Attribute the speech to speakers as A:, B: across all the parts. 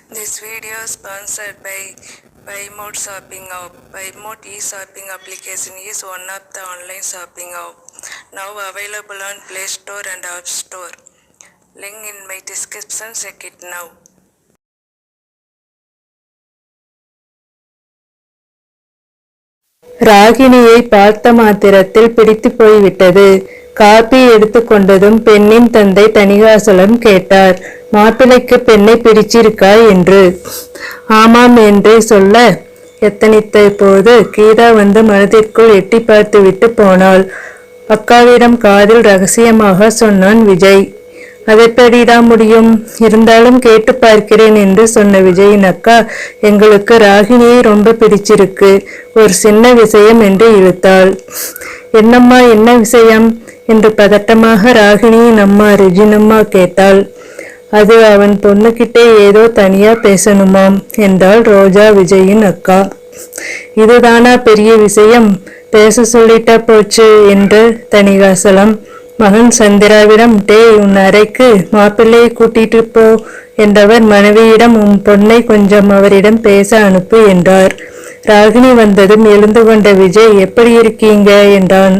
A: This video is sponsored by Buymode Shopping App. Buymode e-shopping application is one of the online shopping app now available on Play Store and App Store. Link in my description. Check it now.
B: ராகிணியை பார்த்த மாத்திரத்தில் பிடித்து போய்விட்டது. Copy எடுத்துக்கொண்டதும் பெண்ணின் தந்தை தணிகாசலம் கேட்டார், மாப்பிள்ளைக்கு பெண்ணை பிடிச்சிருக்கா என்று. ஆமாம் என்றே சொல்ல எத்தனித்த போது கீதா வந்து மனதிற்குள் எட்டி பார்த்து விட்டு போனாள். அக்காவிடம் காதில் ரகசியமாக சொன்னான் விஜய். அதைப்படிதான் முடியும், இருந்தாலும் கேட்டு பார்க்கிறேன் என்று சொன்ன விஜயின் அக்கா, எங்களுக்கு ராகிணியை ரொம்ப பிடிச்சிருக்கு, ஒரு சின்ன விஷயம் என்று இழுத்தாள். என்னம்மா, என்ன விஷயம் என்று பதட்டமாக ராகிணியின் அம்மா ரிஜினம்மா கேட்டாள். அது அவன் பொண்ணுகிட்டே ஏதோ தனியா பேசணுமாம் என்றாள் ரோஜா விஜயின் அக்கா. இதுதானா பெரிய விஷயம், பேச சொல்லிட்டா போச்சு என்று தணிகாசலம் மகன் சந்திராவிடம், டேய், உன் அறைக்கு மாப்பிள்ளையை கூட்டிட்டு போ என்றவர் மனைவியிடம், உன் பொண்ணை கொஞ்சம் அவரிடம் பேச அனுப்பு என்றார். ராகினி வந்ததும் எழுந்து கொண்ட விஜய், எப்படி இருக்கீங்க என்றான்.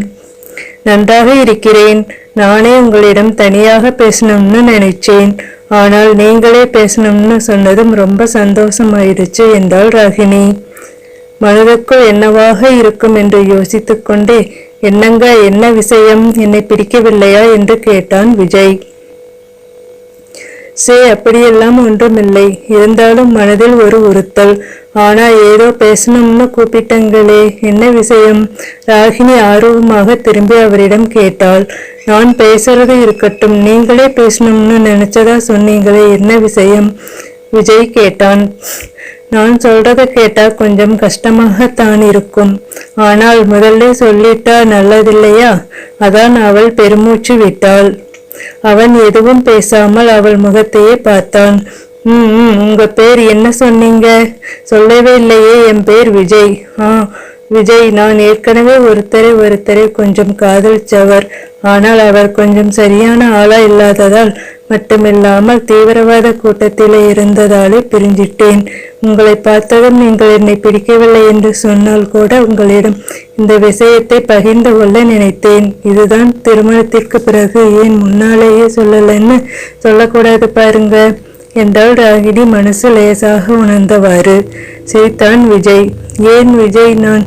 B: நன்றாக இருக்கிறேன், நானே உங்களிடம் தனியாக பேசணும்னு நினைச்சேன், ஆனால் நீங்களே பேசணும்னு சொன்னதும் ரொம்ப சந்தோஷமாயிடுச்சு என்றாள் ராகினி. மனதுக்குள் என்னவாக இருக்கும் என்று யோசித்துக் கொண்டே, என்னங்க, என்ன விஷயம், என்னை பிடிக்கவில்லையா என்று கேட்டான் விஜய். அப்படியெல்லாம் ஒன்றுமில்லை, இருந்தாலும் மனதில் ஒரு உறுத்தல். ஆனா ஏதோ பேசணும்னு கூப்பிட்டங்களே, என்ன விஷயம்? ராகினி ஆர்வமாக திரும்பி அவரிடம் கேட்டாள். நான் பேசுறது இருக்கட்டும், நீங்களே பேசணும்னு நினைச்சதா சொன்னீங்களே, என்ன விஷயம்? விஜய் கேட்டான். நான் சொல்றத கேட்டா கொஞ்சம் கஷ்டமாகத்தான் இருக்கும், ஆனால் முதல்ல சொல்லிட்டா நல்லதில்லையா? அதான் அவள் பெருமூச்சு விட்டாள். அவன் எதுவும் பேசாமல் அவள் முகத்தையே பார்த்தான். உங்க பேர் என்ன சொன்னீங்க? சொல்லவே இல்லையே. என் பேர் விஜய். விஜய், நான் ஏற்கனவே ஒருத்தரை கொஞ்சம் காதலிச்சவர், ஆனால் அவர் கொஞ்சம் சரியான ஆளா இல்லாததால் மட்டுமில்லாமல் தீவிரவாத கூட்டத்திலே இருந்ததாலே பிரிஞ்சிட்டேன். உங்களை பார்த்ததும் நீங்கள் என்னை பிடிக்கவில்லை என்று சொன்னால் கூட உங்களிடம் இந்த விஷயத்தை பகிர்ந்து கொள்ள நினைத்தேன். இதுதான் திருமணத்திற்கு பிறகு ஏன் முன்னாலேயே சொல்லலன்னு சொல்லக்கூடாது பாருங்க என்றால் ராகினி மனசு லேசாக உணர்ந்தவாறு. சிரித்தான் விஜய். ஏன் விஜய், நான்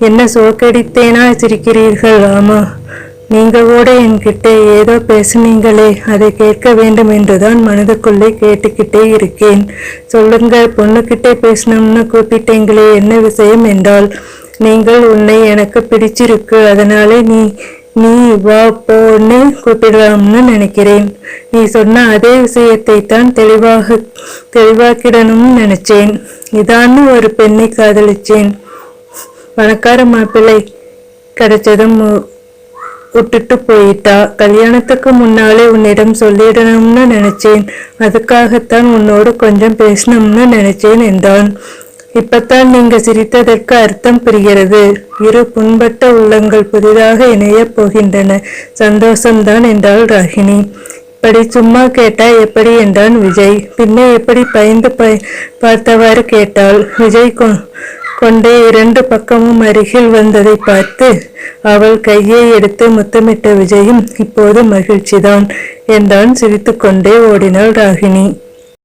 B: என்ன சோக்கடித்தேனா சிரிக்கிறீர்கள்? ஆமா, நீங்க கூட என்கிட்ட ஏதோ பேசுனீங்களே, அதை கேட்க வேண்டும் என்றுதான் மனதுக்குள்ளே கேட்டுக்கிட்டே இருக்கேன். சொல்லுங்க, பொண்ணுகிட்டே பேசணும்னு கூப்பிட்டீங்களே, என்ன விஷயம் என்றால், நீங்கள் உன்னை எனக்கு பிடிச்சிருக்கு, அதனாலே நீ வா போன்னு கூப்பிடலாம்னு நினைக்கிறேன். நீ சொன்ன அதே விஷயத்தை தான் தெளிவாக்கிடணும்னு நினைச்சேன். இதான்னு ஒரு பெண்ணை காதலிச்சேன், பணக்கார மாப்பிள்ளை கிடைச்சதும் விட்டுட்டு போயிட்டா. கல்யாணத்துக்கு முன்னாலே உன்னிடம் சொல்லிடணும்னு நினைச்சேன், அதுக்காகத்தான் உன்னோடு கொஞ்சம் பேசணும்னு நினைச்சேன் என்றான். இப்பத்தான் நீங்க சிரித்ததற்கு அர்த்தம் புரிகிறது. இரு புண்பட்ட உள்ளங்கள் புதிதாக இணைய போகின்றன, சந்தோஷம்தான் என்றாள் ராகினி. இப்படி சும்மா கேட்டா எப்படி என்றான் விஜய். பின்னே எப்படி பயந்து பார்த்தவாறு கேட்டாள். விஜய் கொண்டே இரண்டு பக்கமும் அருகில் வந்ததை பார்த்து அவள் கையை எடுத்து முத்தமிட்ட விஜயும் இப்போது மகிழ்ச்சிதான் என்றான். சிரித்துக்கொண்டே ஓடினாள் ராகினி.